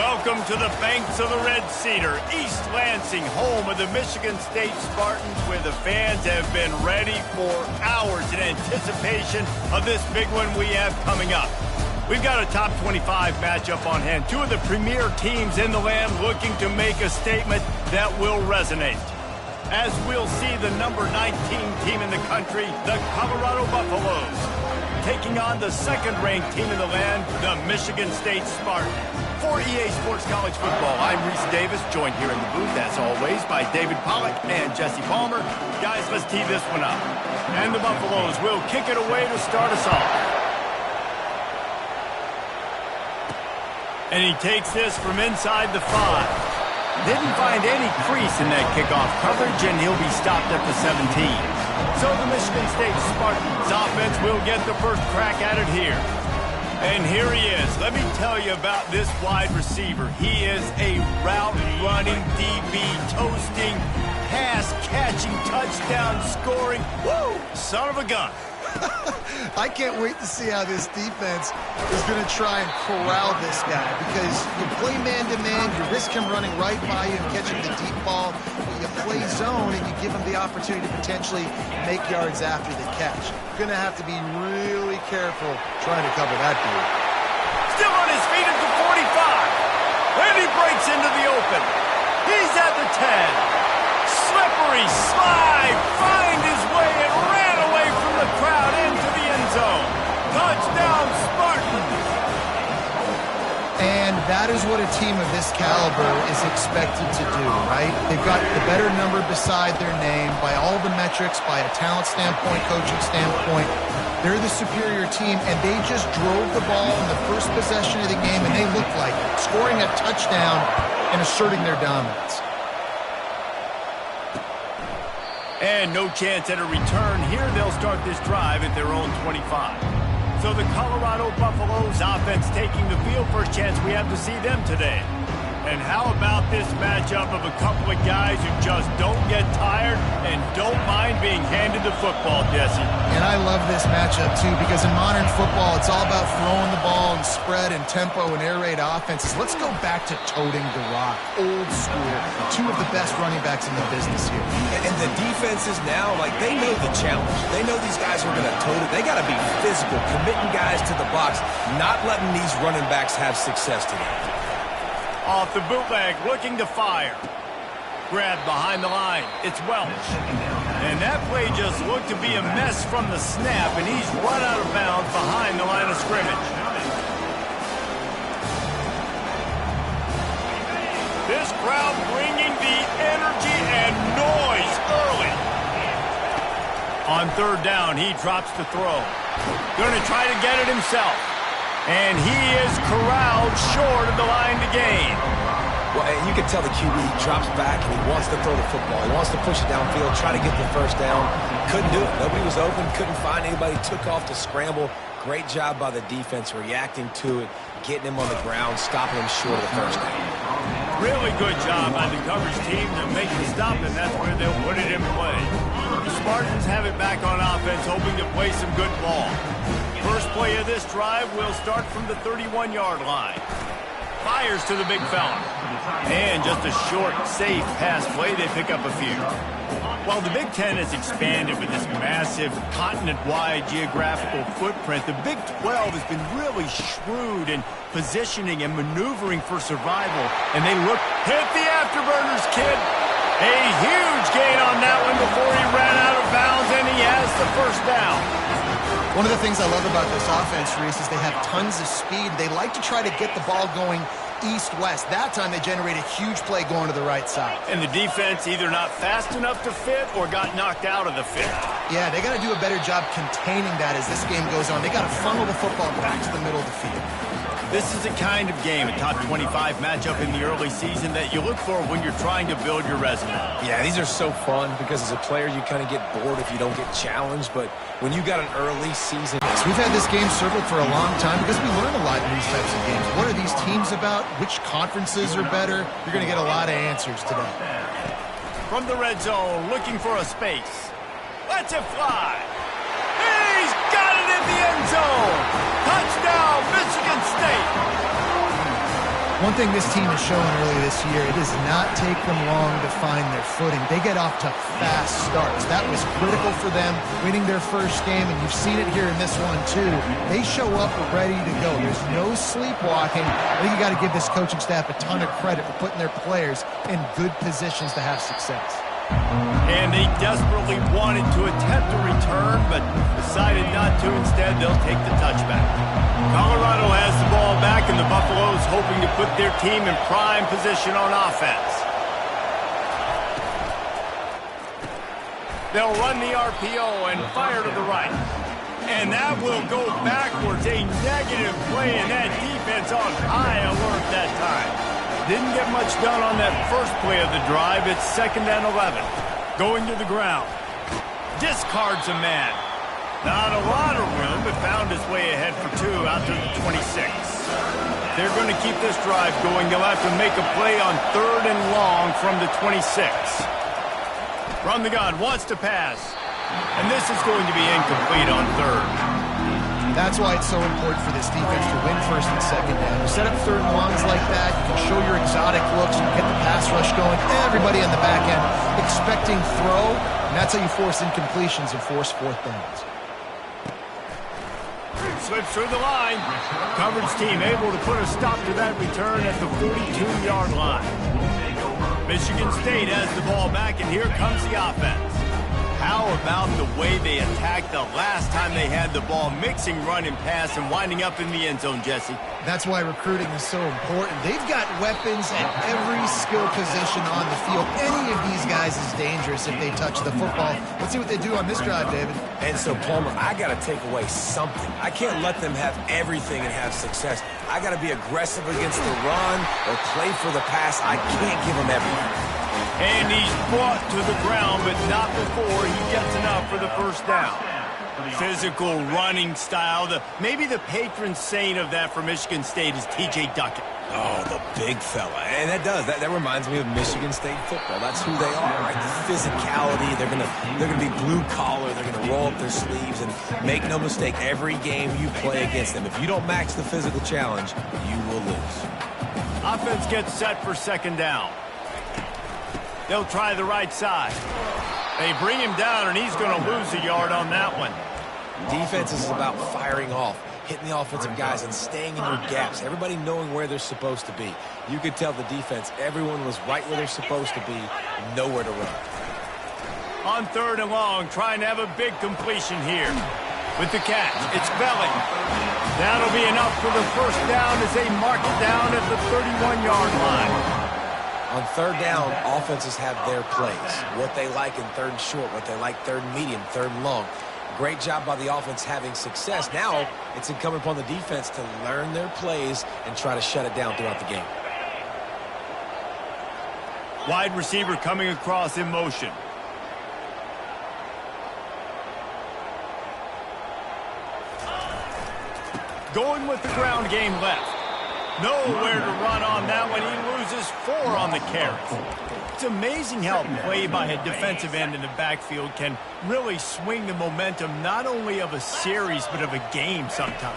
Welcome to the banks of the Red Cedar, East Lansing, home of the Michigan State Spartans, where the fans have been ready for hours in anticipation of this big one we have coming up. We've got a top 25 matchup on hand. Two of the premier teams in the land looking to make a statement that will resonate. As we'll see the number 19 team in the country, the Colorado Buffaloes, taking on the second-ranked team in the land, the Michigan State Spartans. For EA Sports College Football, I'm Reese Davis, joined here in the booth, as always, by David Pollack and Jesse Palmer. Guys, let's tee this one up. And the Buffaloes will kick it away to start us off. And he takes this from inside the 5. Didn't find any crease in that kickoff coverage, and he'll be stopped at the 17. So the Michigan State Spartans offense will get the first crack at it here. And here he is. Let me tell you about this wide receiver. He is a route-running, DB, toasting, pass-catching, touchdown-scoring, woo, son of a gun. I can't wait to see how this defense is going to try and corral this guy, because you play man-to-man, you risk him running right by you and catching the deep ball. You play zone and you give him the opportunity to potentially make yards after the catch. You're going to have to be really careful trying to cover that dude. Still on his feet at the 45. And he breaks into the open. He's at the 10. Slippery slide, find his way and ran away from the crowd into the end zone. Touchdown, Spartans! And that is what a team of this caliber is expected to do, right? They've got the better number beside their name by all the metrics, by a talent standpoint, coaching standpoint. They're the superior team, and they just drove the ball in the first possession of the game, and they looked like it, scoring a touchdown and asserting their dominance. And no chance at a return. Here they'll start this drive at their own 25. So the Colorado Buffaloes offense taking the field. First chance we have to see them today. And how about this matchup of a couple of guys who just don't get tired and don't mind being handed the football, Jesse? And I love this matchup, too, because in modern football, it's all about throwing the ball and spread and tempo and air raid offenses. Let's go back to toting the rock, old school. Two of the best running backs in the business here. And the defenses now, like, they know the challenge. They know these guys are going to tote it. They got to be physical, committing guys to the box, not letting these running backs have success today. Off the bootleg, looking to fire. Grabbed behind the line. It's Welch. And that play just looked to be a mess from the snap, and he's run out of bounds behind the line of scrimmage. This crowd bringing the energy and noise early. On third down, he drops the throw. Going to try to get it himself. And he is corralled short of the line to gain. Well, and you can tell the QB drops back and he wants to throw the football. He wants to push it downfield, try to get the first down. Couldn't do it. Nobody was open, couldn't find anybody, took off to scramble. Great job by the defense reacting to it, getting him on the ground, stopping him short of the first down. Really good job by the coverage team to make the stop, and that's where they'll put it in play. The Spartans have it back on offense, hoping to play some good ball. First play of this drive will start from the 31-yard line. Fires to the big fella. And just a short, safe pass play, they pick up a few. While the Big Ten has expanded with this massive continent-wide geographical footprint, the Big 12 has been really shrewd in positioning and maneuvering for survival. And they look, hit the afterburners, kid. A huge gain on that one before he ran out of bounds, and he has the first down. One of the things I love about this offense, Reese, is they have tons of speed. They like to try to get the ball going east-west. That time they generate a huge play going to the right side. And the defense either not fast enough to fit or got knocked out of the fit. Yeah, they got to do a better job containing that as this game goes on. They got to funnel the football back to the middle of the field. This is the kind of game, a top 25 matchup in the early season, that you look for when you're trying to build your resume. Yeah, these are so fun because as a player you kind of get bored if you don't get challenged, but when you got an early season... We've had this game circled for a long time because we learn a lot in these types of games. What are these teams about? Which conferences are better? You're going to get a lot of answers today. From the red zone, looking for a space. Let's it fly. He's got it in the end zone. Touchdown, Michigan State. One thing this team has shown early this year, it does not take them long to find their footing. They get off to fast starts. That was critical for them winning their first game, and you've seen it here in this one too. They show up ready to go. There's no sleepwalking. I think you got to give this coaching staff a ton of credit for putting their players in good positions to have success. And they desperately wanted to attempt a return, but decided not to. Instead, they'll take the touchback. Colorado has the ball back, and the Buffaloes hoping to put their team in prime position on offense. They'll run the RPO and fire to the right. And that will go backwards. A negative play, and that defense on high alert that time. Didn't get much done on that first play of the drive. It's 2nd and 11. Going to the ground. Discards a man. Not a lot of room, but found his way ahead for 2 out to the 26. They're going to keep this drive going. They'll have to make a play on 3rd and long from the 26. Run the gun, wants to pass. And this is going to be incomplete on 3rd. That's why it's so important for this defense to win 1st and 2nd down. You set up 3rd and longs like that, you can show your exotic looks, you can get the pass rush going, everybody on the back end expecting throw, and that's how you force incompletions and force 4th downs. Slips through the line. Coverage team able to put a stop to that return at the 42-yard line. Michigan State has the ball back, and here comes the offense. How about the way they attacked the last time they had the ball, mixing run and pass and winding up in the end zone, Jesse? That's why recruiting is so important. They've got weapons at every skill position on the field. Any of these guys is dangerous if they touch the football. Let's see what they do on this drive, David. And so, Palmer, I got to take away something. I can't let them have everything and have success. I got to be aggressive against the run or play for the pass. I can't give them everything. And he's brought to the ground, but not before he gets enough for the 1st down. Physical running style. Maybe the patron saint of that for Michigan State is T.J. Duckett. Oh, the big fella. And that reminds me of Michigan State football. That's who they are, right? The physicality. They're gonna be blue collar. They're gonna roll up their sleeves, and make no mistake, every game you play against them, if you don't match the physical challenge, you will lose. Offense gets set for 2nd down. They'll try the right side. They bring him down, and he's going to lose a yard on that one. Defense is about firing off, hitting the offensive guys, and staying in your gaps. Everybody knowing where they're supposed to be. You could tell the defense, everyone was right where they're supposed to be, nowhere to run. On 3rd and long, trying to have a big completion here. With the catch, it's Belly. That'll be enough for the 1st down as they mark it down at the 31-yard line. On 3rd down, offenses have their plays. What they like in 3rd and short, what they like 3rd and medium, 3rd and long. Great job by the offense having success. Now, it's incumbent upon the defense to learn their plays and try to shut it down throughout the game. Wide receiver coming across in motion. Going with the ground game left. Nowhere to run on that one. He loses 4 on the carry. It's amazing how play by a defensive end in the backfield can really swing the momentum not only of a series but of a game sometimes.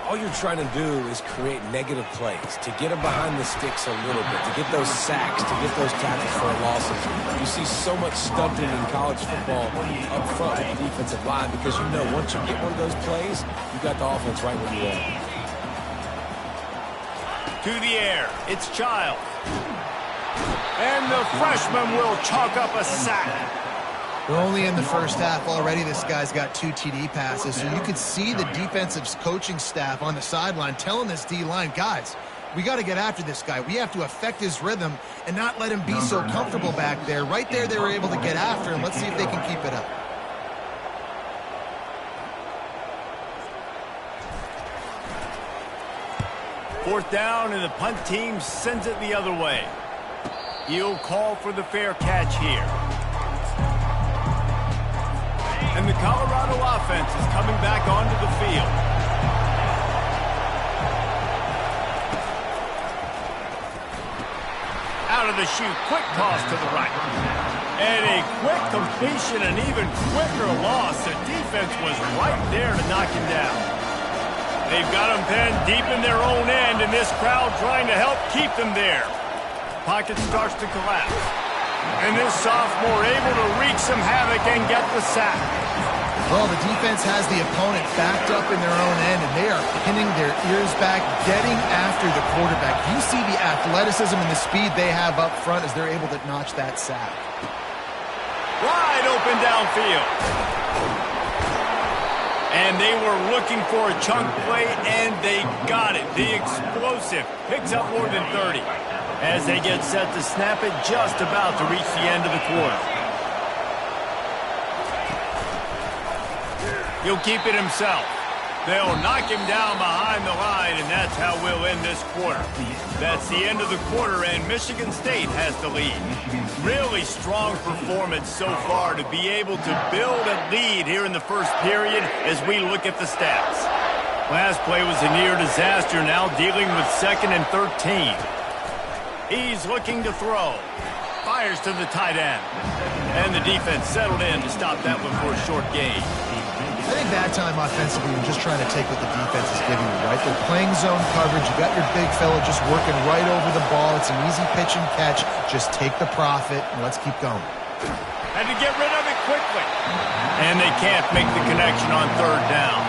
All you're trying to do is create negative plays, to get them behind the sticks a little bit, to get those sacks, to get those tackles for losses. You see so much stunting in college football up front with the defensive line because you know once you get one of those plays, you got the offense right where you are. To the air, it's Child. And the freshman will chalk up a sack. We're only in the 1st half already. This guy's got 2 TD passes, so you could see the defensive coaching staff on the sideline telling this D-line, guys, we got to get after this guy. We have to affect his rhythm and not let him be so comfortable back there. Right there, they were able to get after him. Let's see if they can keep it up. Fourth down, and the punt team sends it the other way. He'll call for the fair catch here. And the Colorado offense is coming back onto the field. Out of the chute, quick toss to the right. And a quick completion, an even quicker loss. The defense was right there to knock him down. They've got them pinned deep in their own end, and this crowd trying to help keep them there. Pocket starts to collapse. And this sophomore able to wreak some havoc and get the sack. Well, the defense has the opponent backed up in their own end, and they are pinning their ears back, getting after the quarterback. You see the athleticism and the speed they have up front as they're able to notch that sack. Wide open downfield. And they were looking for a chunk play, and they got it. The explosive picks up more than 30 as they get set to snap it, just about to reach the end of the quarter. He'll keep it himself. They'll knock him down behind the line, and that's how we'll end this quarter. That's the end of the quarter, and Michigan State has the lead. Really strong performance so far to be able to build a lead here in the first period as we look at the stats. Last play was a near disaster, now dealing with 2nd and 13. He's looking to throw. Fires to the tight end. And the defense settled in to stop that one for a short gain. I think that time offensively, you're just trying to take what the defense is giving you, right? They're playing zone coverage. You got your big fella just working right over the ball. It's an easy pitch and catch. Just take the profit, and let's keep going. Had to get rid of it quickly. And they can't make the connection on 3rd down.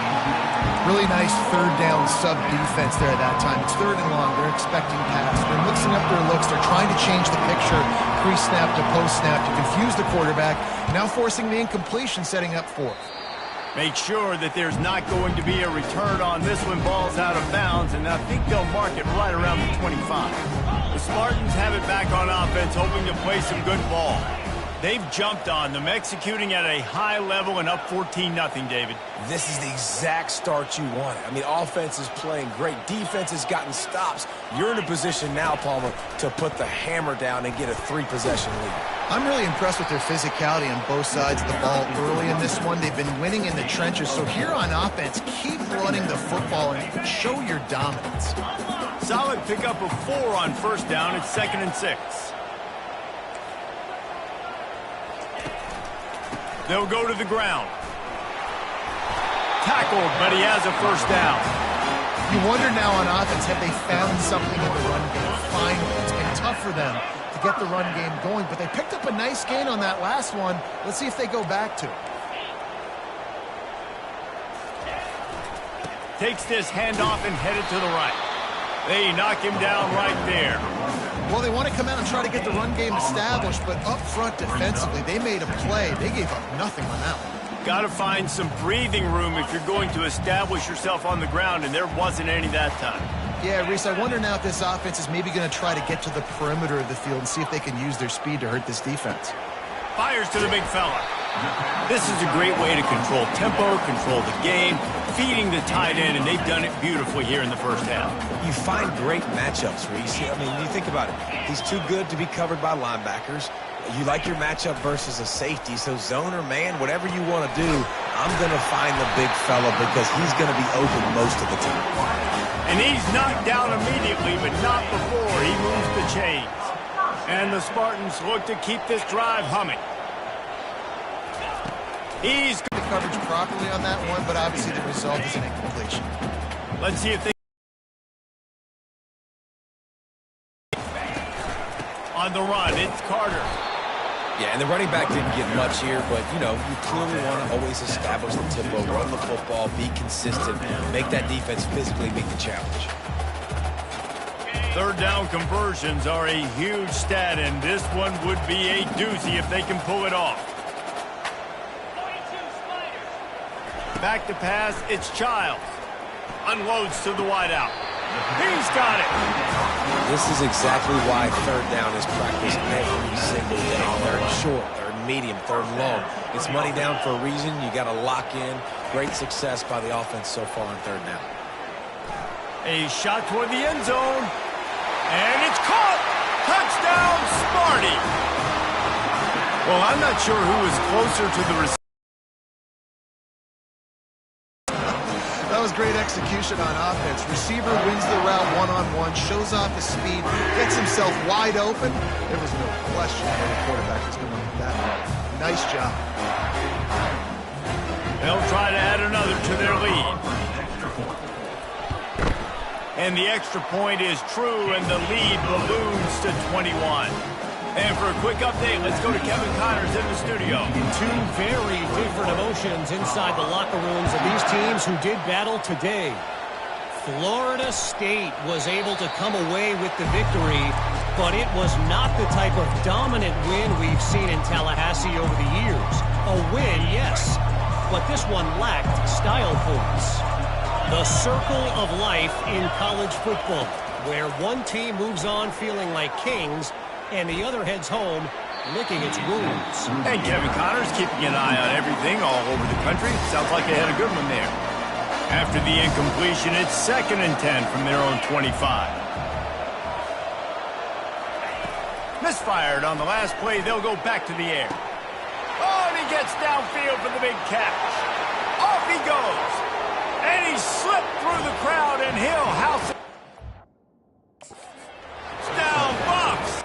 Really nice 3rd down sub-defense there at that time. It's 3rd and long. They're expecting pass. They're mixing up their looks. They're trying to change the picture, pre-snap to post-snap, to confuse the quarterback. Now forcing the incompletion, setting up 4th. Make sure that there's not going to be a return on this one. Ball's out of bounds, and I think they'll mark it right around the 25. The Spartans have it back on offense, hoping to play some good ball. They've jumped on them, executing at a high level and up 14-0, David. This is the exact start you wanted. I mean, offense is playing great. Defense has gotten stops. You're in a position now, Palmer, to put the hammer down and get a 3-possession lead. I'm really impressed with their physicality on both sides of the ball early in this one. They've been winning in the trenches. So here on offense, keep running the football and show your dominance. Solid pickup of 4 on 1st down. It's 2nd and 6. They'll go to the ground. Tackled, but he has a 1st down. You wonder now on offense, have they found something in the run game? Finally, it's been tough for them to get the run game going, but they picked up a nice gain on that last one. Let's see if they go back to it. Takes this handoff and headed to the right. They knock him down right there. Well, they want to come out and try to get the run game established, but up front defensively, they made a play. They gave up nothing on that one. Got to find some breathing room if you're going to establish yourself on the ground, and there wasn't any that time. Yeah, Reese, I wonder now if this offense is maybe going to try to get to the perimeter of the field and see if they can use their speed to hurt this defense. Fires to the big fella. This is a great way to control tempo, control the game, feeding the tight end, and they've done it beautifully here in the 1st half. You find great matchups, Reese. I mean, you think about it. He's too good to be covered by linebackers. You like your matchup versus a safety, so zone or man, whatever you want to do, I'm going to find the big fella because he's going to be open most of the time. And he's knocked down immediately, but not before he moves the chains. And the Spartans look to keep this drive humming. He's got the coverage properly on that one, but obviously the result is an incompletion. Let's see if they... On the run, it's Carter. Yeah, and the running back didn't get much here, but, you know, you clearly want to always establish the tempo, run the football, be consistent, make that defense physically meet the challenge. 3rd down conversions are a huge stat, and this one would be a doozy if they can pull it off. Back to pass, it's Childs. Unloads to the wideout. He's got it. This is exactly why 3rd down is practiced every single day. 3rd short, 3rd medium, 3rd long. It's money down for a reason. You got to lock in. Great success by the offense so far on 3rd down. A shot toward the end zone. And it's caught. Touchdown, Sparty. Well, I'm not sure who is closer to the receiver. That was great execution on offense. Receiver wins the route one-on-one, shows off his speed, gets himself wide open. There was no question that the quarterback was going to make that one. Nice job. They'll try to add another to their lead. And the extra point is true, and the lead balloons to 21. And for a quick update, let's go to Kevin Connors in the studio. Two very different emotions inside the locker rooms of these teams who did battle today. Florida State was able to come away with the victory, but it was not the type of dominant win we've seen in Tallahassee over the years. A win, yes, but this one lacked style points. The circle of life in college football, where one team moves on feeling like kings and the other heads home licking its wounds. And Kevin Connors keeping an eye on everything all over the country. Sounds like they had a good one there. After the incompletion, it's 2nd and 10 from their own 25. Misfired on the last play. They'll go back to the air. Oh, and he gets downfield for the big catch. Off he goes. And he slipped through the crowd, and he'll house it. It's down, Bucks.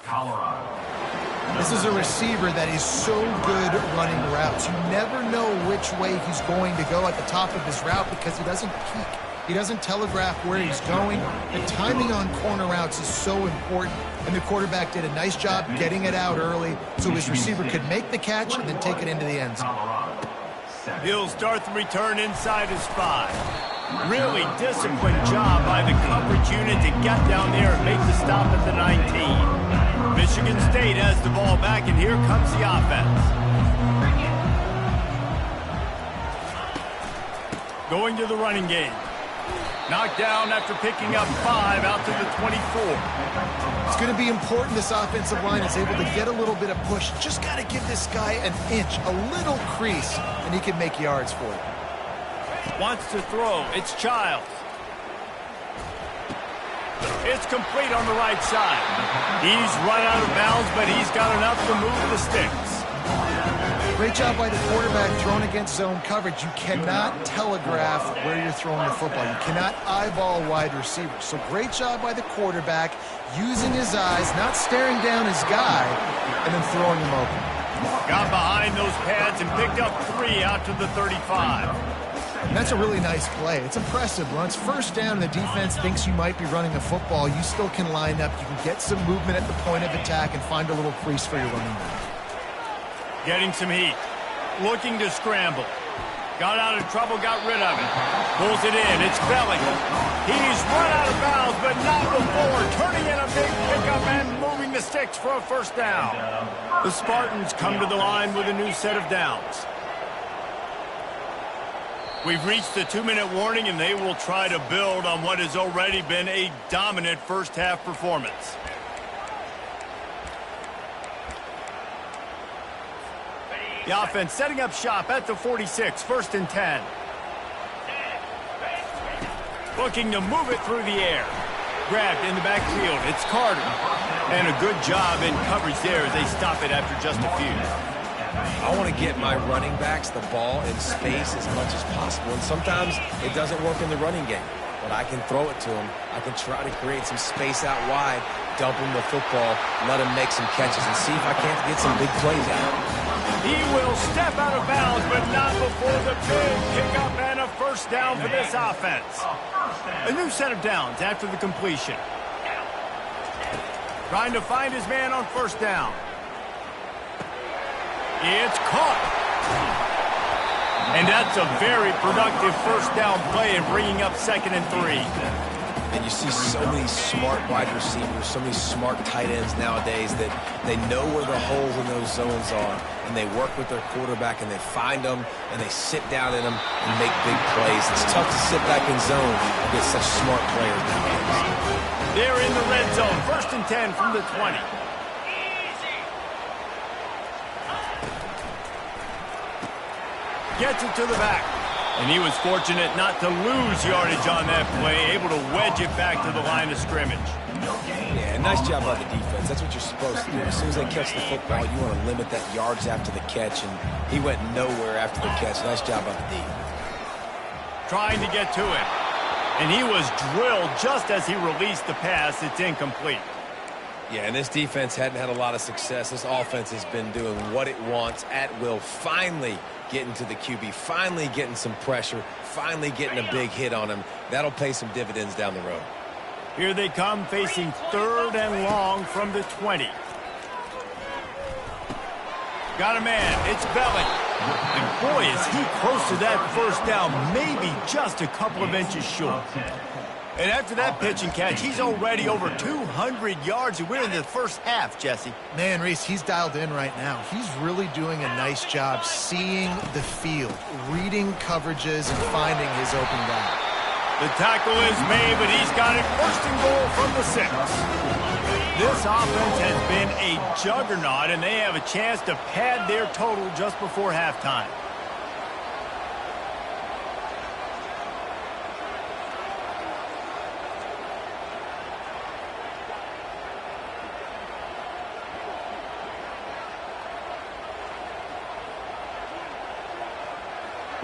Colorado. This is a receiver that is so good running routes. You never know which way he's going to go at the top of his route because he doesn't peek. He doesn't telegraph where he's going. The timing on corner routes is so important, and the quarterback did a nice job getting it out early so his receiver could make the catch and then take it into the end zone. He'll start the return inside his 5. Really disciplined job by the coverage unit to get down there and make the stop at the 19. Michigan State has the ball back, and here comes the offense. Going to the running game. Knocked down after picking up 5 out to the 24. It's going to be important this offensive line is able to get a little bit of push. Just got to give this guy an inch, a little crease, and he can make yards for it. Wants to throw. It's Childs. It's complete on the right side. He's run out of bounds, but he's got enough to move the sticks. Great job by the quarterback throwing against zone coverage. You cannot telegraph where you're throwing the football. You cannot eyeball wide receivers. So great job by the quarterback using his eyes, not staring down his guy, and then throwing him open. Got behind those pads and picked up 3 out to the 35. And that's a really nice play. It's impressive. When it's first down and the defense thinks you might be running the football, you still can line up. You can get some movement at the point of attack and find a little crease for your running back. Getting some heat. Looking to scramble. Got out of trouble, got rid of it. Pulls it in. It's Bellingham. He's run out of bounds, but not before. Turning in a big pickup and moving the sticks for a first down. The Spartans come to the line with a new set of downs. We've reached the 2-minute warning, and they will try to build on what has already been a dominant first-half performance. The offense setting up shop at the 46, 1st and 10. Looking to move it through the air. Grabbed in the backfield. It's Carter. And a good job in coverage there as they stop it after just a few. I want to get my running backs the ball in space as much as possible. And sometimes it doesn't work in the running game. But I can throw it to him. I can try to create some space out wide, dump him the football, let him make some catches, and see if I can't get some big plays out. He will step out of bounds, but not before the big pickup and a first down for this offense. A new set of downs after the completion. Trying to find his man on first down. It's caught. And that's a very productive first down play and bringing up 2nd and 3. And you see so many smart wide receivers, so many smart tight ends nowadays that they know where the holes in those zones are, and they work with their quarterback, and they find them, and they sit down in them and make big plays. It's tough to sit back in zone against such smart players nowadays. They're in the red zone, 1st and 10 from the 20. Gets it to the back. And he was fortunate not to lose yardage on that play, able to wedge it back to the line of scrimmage. Yeah, nice job by the defense. That's what you're supposed to do. As soon as they catch the football, you want to limit that yards after the catch, and he went nowhere after the catch. Nice job by the D. Trying to get to it. And he was drilled just as he released the pass. It's incomplete. Yeah, and this defense hadn't had a lot of success. This offense has been doing what it wants at will. Finally getting to the QB, finally getting some pressure, finally getting a big hit on him. That'll pay some dividends down the road. Here they come facing 3rd and long from the 20. Got a man. It's Belly. And boy, is he close to that first down, maybe just a couple of inches short. And after that pitch and catch, he's already over 200 yards, and we're in the first half, Jesse. Man, Reese, he's dialed in right now. He's really doing a nice job seeing the field, reading coverages, and finding his open guy. The tackle is made, but he's got it 1st and goal from the 6. This offense has been a juggernaut, and they have a chance to pad their total just before halftime.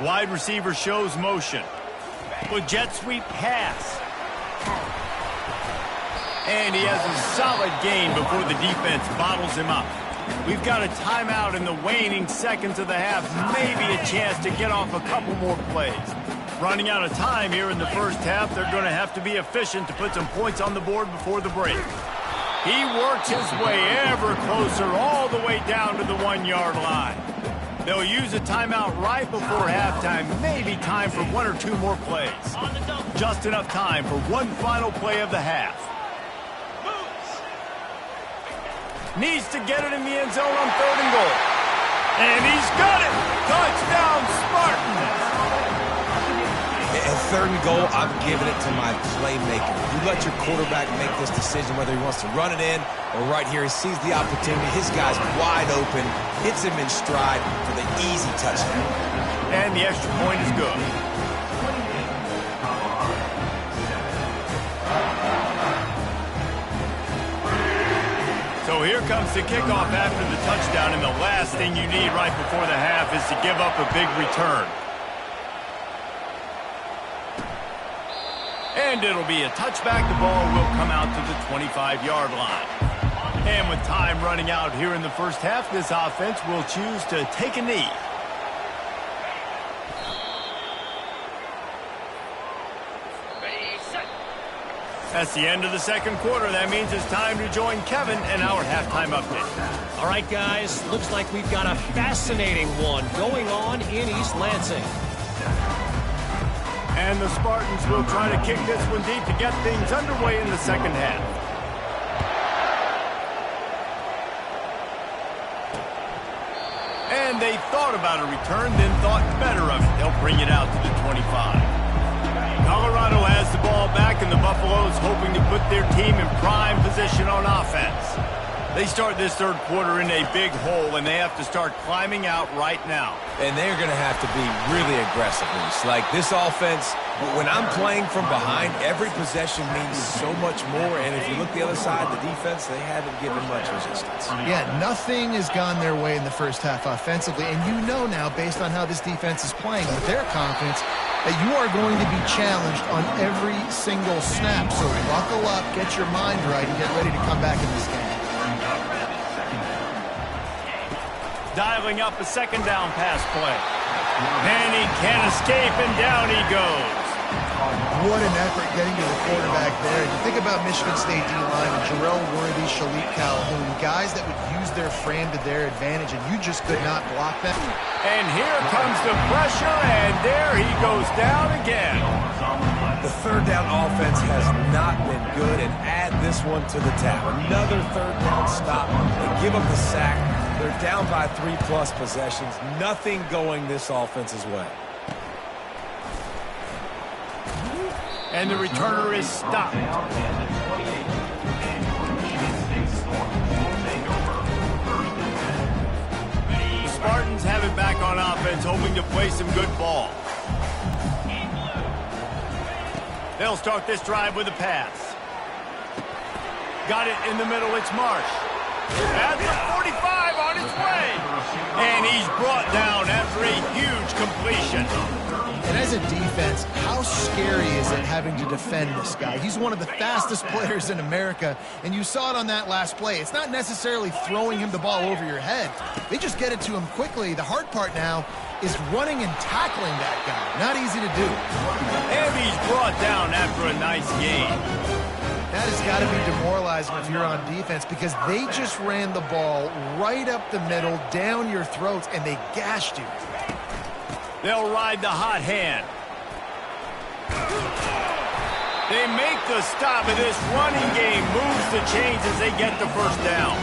Wide receiver shows motion. With jet sweep pass. And he has a solid gain before the defense bottles him up. We've got a timeout in the waning seconds of the half. Maybe a chance to get off a couple more plays. Running out of time here in the first half. They're going to have to be efficient to put some points on the board before the break. He works his way ever closer all the way down to the 1-yard line. They'll use a timeout right before halftime. Maybe time for 1 or 2 more plays. Just enough time for one final play of the half. Needs to get it in the end zone on 3rd and goal. And he's got it! Touchdown, Spartans! At 3rd and goal, I'm giving it to my playmaker. You let your quarterback make this decision whether he wants to run it in or right here. He sees the opportunity. His guy's wide open, hits him in stride for the easy touchdown. And the extra point is good. So here comes the kickoff after the touchdown, and the last thing you need right before the half is to give up a big return. And it'll be a touchback. The ball will come out to the 25-yard line. And with time running out here in the first half, this offense will choose to take a knee. That's the end of the second quarter. That means it's time to join Kevin in our halftime update. All right, guys, looks like we've got a fascinating one going on in East Lansing. And the Spartans will try to kick this one deep to get things underway in the second half. And they thought about a return, then thought better of it. They'll bring it out to the 25. Colorado has the ball back, and the Buffaloes hoping to put their team in prime position on offense. They start this third quarter in a big hole, and they have to start climbing out right now. And they're going to have to be really aggressive. Like this offense, when I'm playing from behind, every possession means so much more. And if you look the other side, the defense, they haven't given much resistance. Yeah, nothing has gone their way in the first half offensively. And you know now, based on how this defense is playing with their confidence, that you are going to be challenged on every single snap. So buckle up, get your mind right, and get ready to come back in this game. Dialing up a second down pass play. And he can't escape, and down he goes. What an effort getting to the quarterback there. You think about Michigan State D-line and Jarrell Worthy, Shalik Calhoun, guys that would use their frame to their advantage, and you just could not block them. And here comes the pressure, and there he goes down again. The third down offense has not been good, and add this one to the tab. Another third down stop. They give up the sack. They're down by 3+ possessions. Nothing going this offense's way. And the returner is stopped. The Spartans have it back on offense, hoping to play some good ball. They'll start this drive with a pass. Got it in the middle. It's Marsh. At the 45 on his way. And he's brought down after a huge completion. And as as a defense, how scary is it having to defend this guy? He's one of the fastest players in America, and you saw it on that last play. It's not necessarily throwing him the ball over your head. They just get it to him quickly. The hard part now is running and tackling that guy. Not easy to do. And he's brought down after a nice gain. That has got to be demoralizing if you're on defense, because they just ran the ball right up the middle, down your throats, and they gashed you. They'll ride the hot hand. They make the stop, and this running game moves the chains as they get the first down.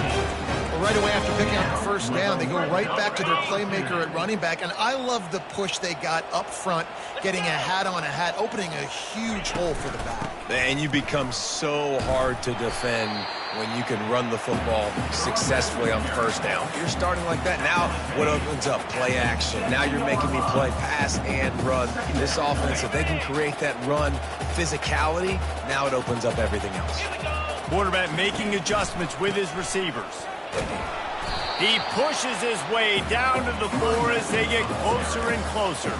Well, right away after picking up the first down, they go right back to their playmaker at running back, and I love the push they got up front, getting a hat on a hat, opening a huge hole for the back. And you become so hard to defend when you can run the football successfully on first down. You're starting like that. Now what opens up? Play action. Now you're making me play pass and run. This offense, if they can create that run physicality, now it opens up everything else. Quarterback making adjustments with his receivers. He pushes his way down to the floor as they get closer and closer.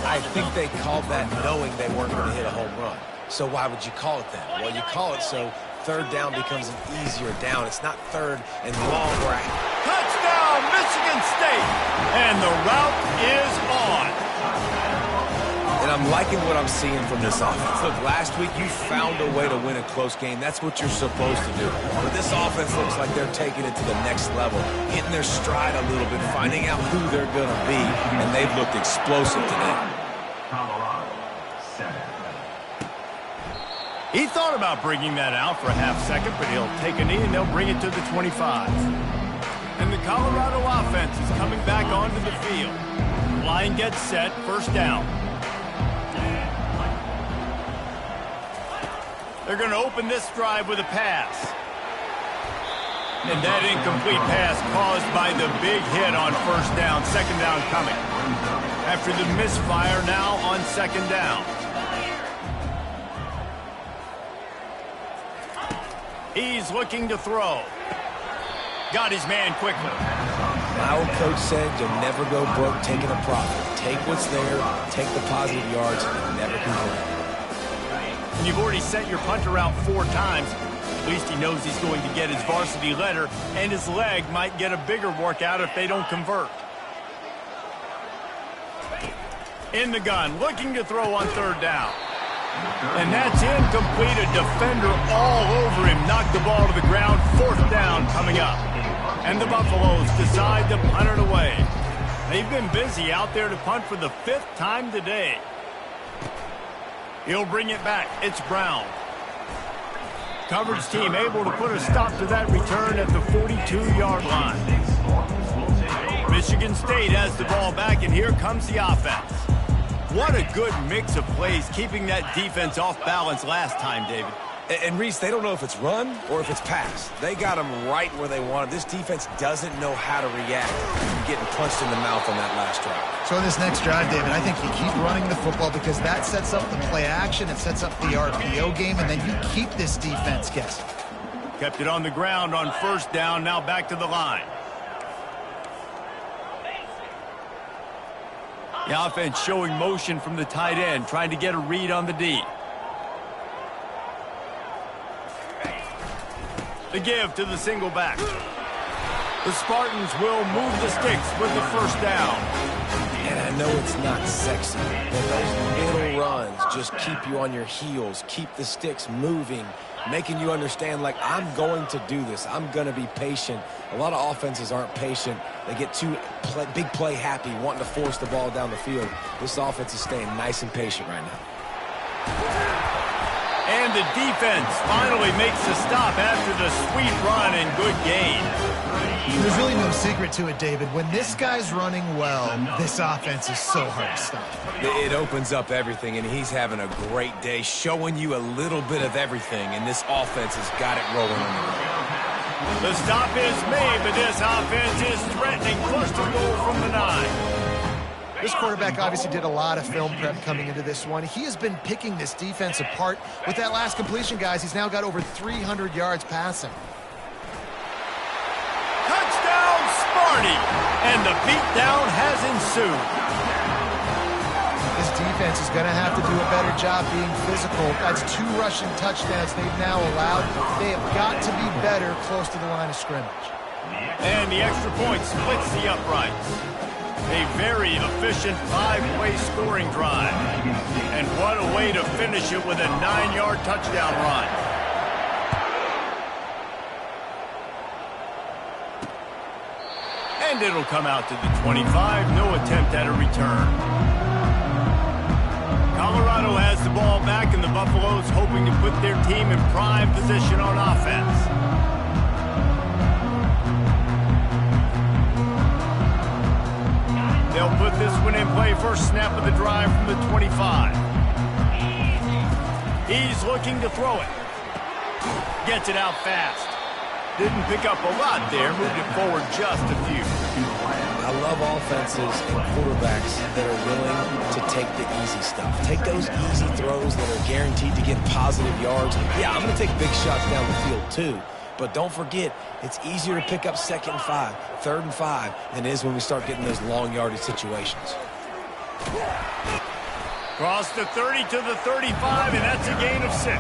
I think they called that knowing they weren't going to hit a home run. So why would you call it that? Well, you call it so third down becomes an easier down. It's not third and long where Touchdown, Michigan State! And the route is on. And I'm liking what I'm seeing from this offense. Look, last week you found a way to win a close game. That's what you're supposed to do. But this offense looks like they're taking it to the next level, hitting their stride a little bit, finding out who they're going to be, and they've looked explosive today. He thought about bringing that out for a half second, but he'll take a knee and they'll bring it to the 25. And the Colorado offense is coming back onto the field. Line gets set, first down. They're going to open this drive with a pass. And that incomplete pass caused by the big hit on first down, second down coming. After the misfire, now on second down. He's looking to throw. Got his man quickly. My old coach said you'll never go broke taking a profit. Take what's there, take the positive yards, and never complain. And you've already sent your punter out 4 times. At least he knows he's going to get his varsity letter, and his leg might get a bigger workout if they don't convert. In the gun, looking to throw on third down. And that's incomplete. A defender all over him. Knocked the ball to the ground. Fourth down coming up. And the Buffaloes decide to punt it away. They've been busy out there to punt for the 5th time today. He'll bring it back. It's Brown. Coverage team able to put a stop to that return at the 42-yard line. Michigan State has the ball back, and here comes the offense. What a good mix of plays, keeping that defense off balance last time, David. And Reese, they don't know if it's run or if it's pass. They got them right where they wanted. This defense doesn't know how to react to getting punched in the mouth on that last drive. So in this next drive, David, I think you keep running the football because that sets up the play action, it sets up the RPO game, and then you keep this defense guessing. Kept it on the ground on first down, now back to the line. The offense showing motion from the tight end, trying to get a read on the D. The give to the single back. The Spartans will move the sticks with the first down. And I know it's not sexy, but those middle runs just keep you on your heels, keep the sticks moving, making you understand, like, I'm going to do this. I'm going to be patient. A lot of offenses aren't patient. They get too big play happy, wanting to force the ball down the field. This offense is staying nice and patient right now. And the defense finally makes a stop after the sweet run and good gain. There's really no secret to it, David. When this guy's running well, this offense is so hard to stop. It opens up everything, and he's having a great day, showing you a little bit of everything, and this offense has got it rolling on the ground. The stop is made, but this offense is threatening close to goal from the 9. This quarterback obviously did a lot of film prep coming into this one. He has been picking this defense apart. With that last completion, guys, he's now got over 300 yards passing. Touchdown, Sparty! And the beatdown has ensued. This defense is going to have to do a better job being physical. That's 2 rushing touchdowns they've now allowed. They have got to be better close to the line of scrimmage. And the extra point splits the uprights. A very efficient 5-play scoring drive. And what a way to finish it with a 9-yard touchdown run. And it'll come out to the 25. No attempt at a return. Colorado has the ball back, and the Buffaloes hoping to put their team in prime position on offense. They'll put this one in play. First snap of the drive from the 25. He's looking to throw it. Gets it out fast. Didn't pick up a lot there, moved it forward just a few. I love offenses and quarterbacks that are willing to take the easy stuff. Take those easy throws that are guaranteed to get positive yards. Yeah, I'm going to take big shots down the field too. But don't forget, it's easier to pick up 2nd and 5, 3rd and 5 than it is when we start getting those long yardage situations. Cross the 30 to the 35, and that's a gain of 6.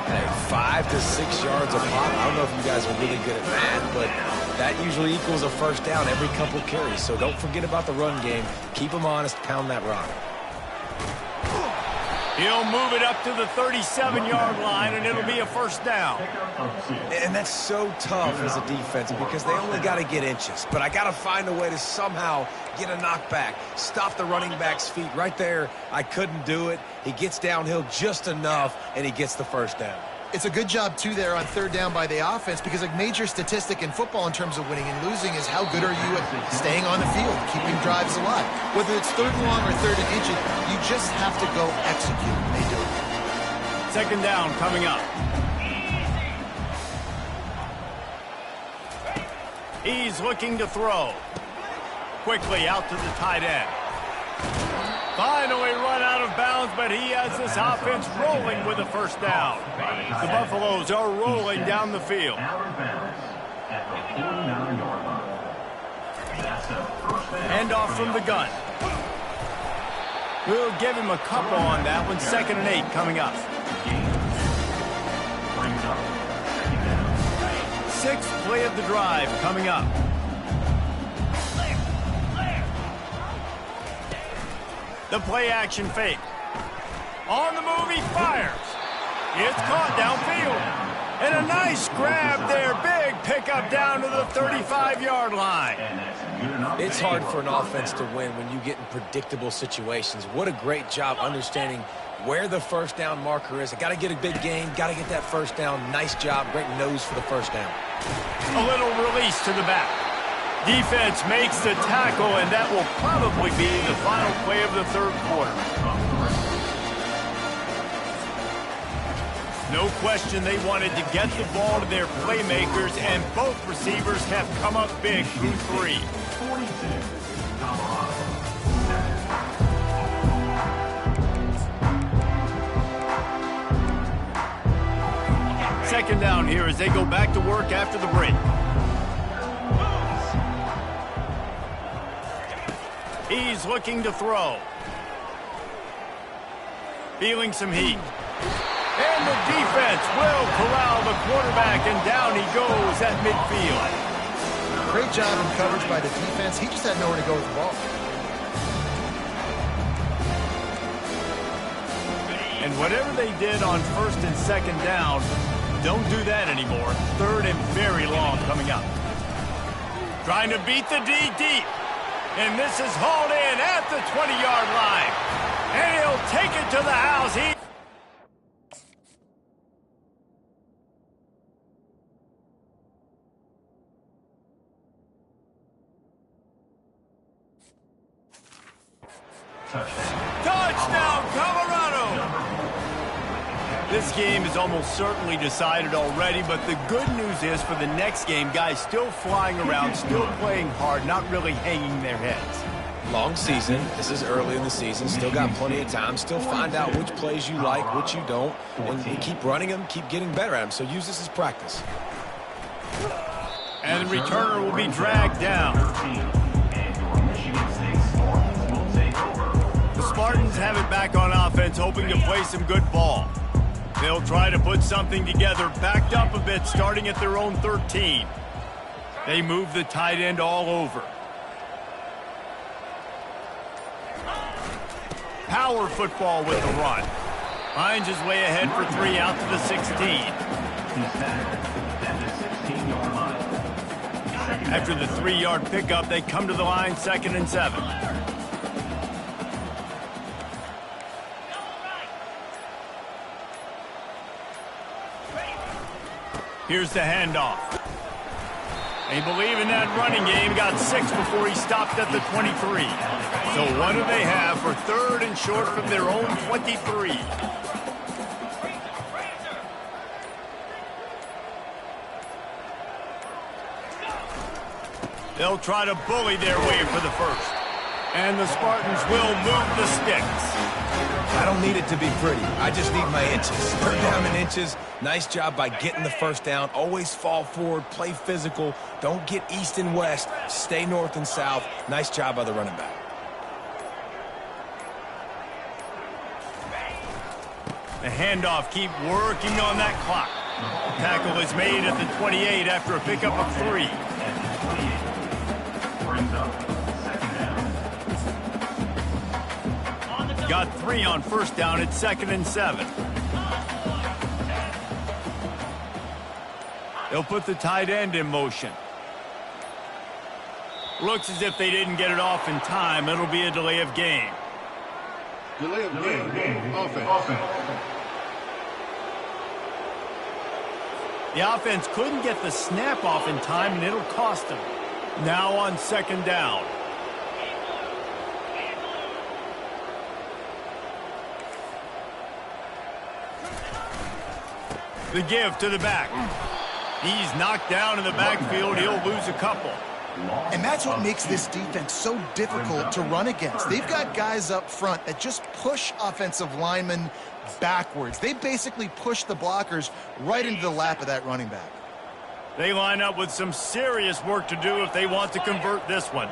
Hey, 5 to 6 yards a pop. I don't know if you guys are really good at math, but that usually equals a first down every couple carries. So don't forget about the run game. Keep them honest, pound that rock. He'll move it up to the 37-yard line, and it'll be a first down. And that's so tough as a defense because they only got to get inches. But I got to find a way to somehow get a knockback, stop the running back's feet. Right there, I couldn't do it. He gets downhill just enough, and he gets the first down. It's a good job, too, there on 3rd down by the offense because a major statistic in football in terms of winning and losing is how good are you at staying on the field, keeping drives alive. Whether it's 3rd and long or 3rd and inches, you just have to go execute. They do it. 2nd down coming up. He's looking to throw. Quickly out to the tight end. Finally run out of bounds, but he has this offense rolling with a first down. The Buffaloes are rolling down the field. Hand off from the gun. We'll give him a couple on that one. 2nd and 8 coming up. 6th play of the drive coming up. The play action fake. On the move, he fires. It's caught downfield. And a nice grab there. Big pickup down to the 35-yard line. It's hard for an offense to win when you get in predictable situations. What a great job understanding where the first down marker is. I got to get a big gain, got to get that first down. Nice job, great nose for the first down. A little release to the back. Defense makes the tackle, and that will probably be the final play of the 3rd quarter. No question they wanted to get the ball to their playmakers, and both receivers have come up big through 3. Second down here as they go back to work after the break. He's looking to throw. Feeling some heat. And the defense will corral the quarterback, and down he goes at midfield. Great job in coverage by the defense. He just had nowhere to go with the ball. And whatever they did on 1st and 2nd down, don't do that anymore. 3rd and very long coming up. Trying to beat the D deep. And this is hauled in at the 20-yard line. And he'll take it to the house. Touchdown, Colorado! This game is almost certainly decided already, but the good news is for the next game, guys still flying around, still playing hard, not really hanging their heads. Long season. This is early in the season. Still got plenty of time. Still find out which plays you like, which you don't, and keep running them, keep getting better at them. So use this as practice. And the returner will be dragged down. The Spartans Spartans have it back on offense, hoping to play some good ball. They'll try to put something together, backed up a bit, starting at their own 13. They move the tight end all over. Power football with the run. Finds his way ahead for 3 out to the 16. After the 3-yard pickup, they come to the line, 2nd and 7. Here's the handoff. They believe in that running game. Got 6 before he stopped at the 23. So what do they have for 3rd and short from their own 23? They'll try to bully their way for the first. And the Spartans will move the sticks. I don't need it to be pretty. I just need my inches. 3rd down in inches. Nice job by getting the first down. Always fall forward, play physical. Don't get east and west. Stay north and south. Nice job by the running back. The handoff, keep working on that clock. Tackle is made at the 28 after a pickup of 3. Got 3 on first down at 2nd and 7. They'll put the tight end in motion. Looks as if they didn't get it off in time. It'll be a delay of game. Delay of game. Offense. The offense couldn't get the snap off in time, and it'll cost them. Now on 2nd down. The give to the back. He's knocked down in the backfield. He'll lose a couple. And that's what makes this defense so difficult to run against. They've got guys up front that just push offensive linemen backwards. They basically push the blockers right into the lap of that running back. They line up with some serious work to do if they want to convert this one.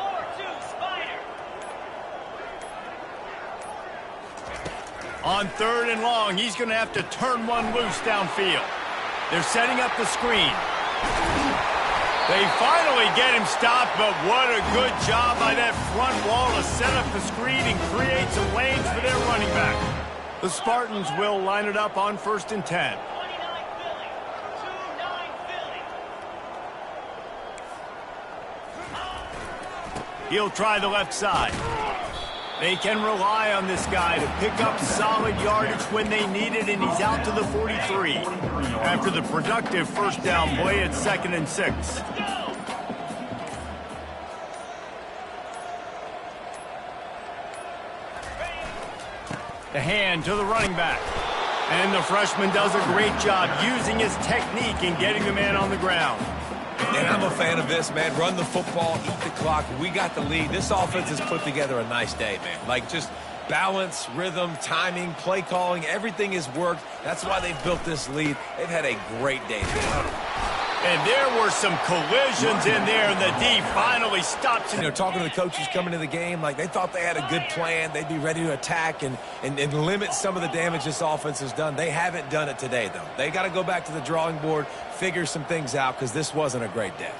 On 3rd and long, he's going to have to turn one loose downfield. They're setting up the screen. They finally get him stopped, but what a good job by that front wall to set up the screen and create some lanes for their running back. The Spartans will line it up on 1st and 10. He'll try the left side. They can rely on this guy to pick up solid yardage when they need it, and he's out to the 43. After the productive first down play at 2nd and 6. The hand to the running back. And the freshman does a great job using his technique and getting the man on the ground. And I'm a fan of this, man. Run the football, eat the clock. We got the lead. This offense has put together a nice day, man. Like, just balance, rhythm, timing, play calling, everything has worked. That's why they've built this lead. They've had a great day today. And there were some collisions in there, and the D finally stops. You know, talking to the coaches coming to the game, like, they thought they had a good plan. They'd be ready to attack and limit some of the damage this offense has done. They haven't done it today, though. They got to go back to the drawing board, figure some things out, because this wasn't a great day.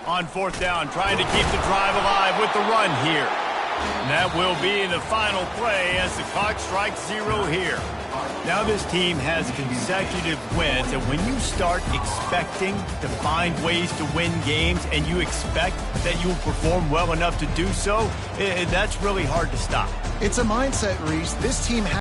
On 4th down, trying to keep the drive alive with the run here. And that will be the final play as the clock strikes 0 here. Now this team has consecutive wins, and when you start expecting to find ways to win games and you expect that you'll perform well enough to do so, that's really hard to stop. It's a mindset, Reese. This team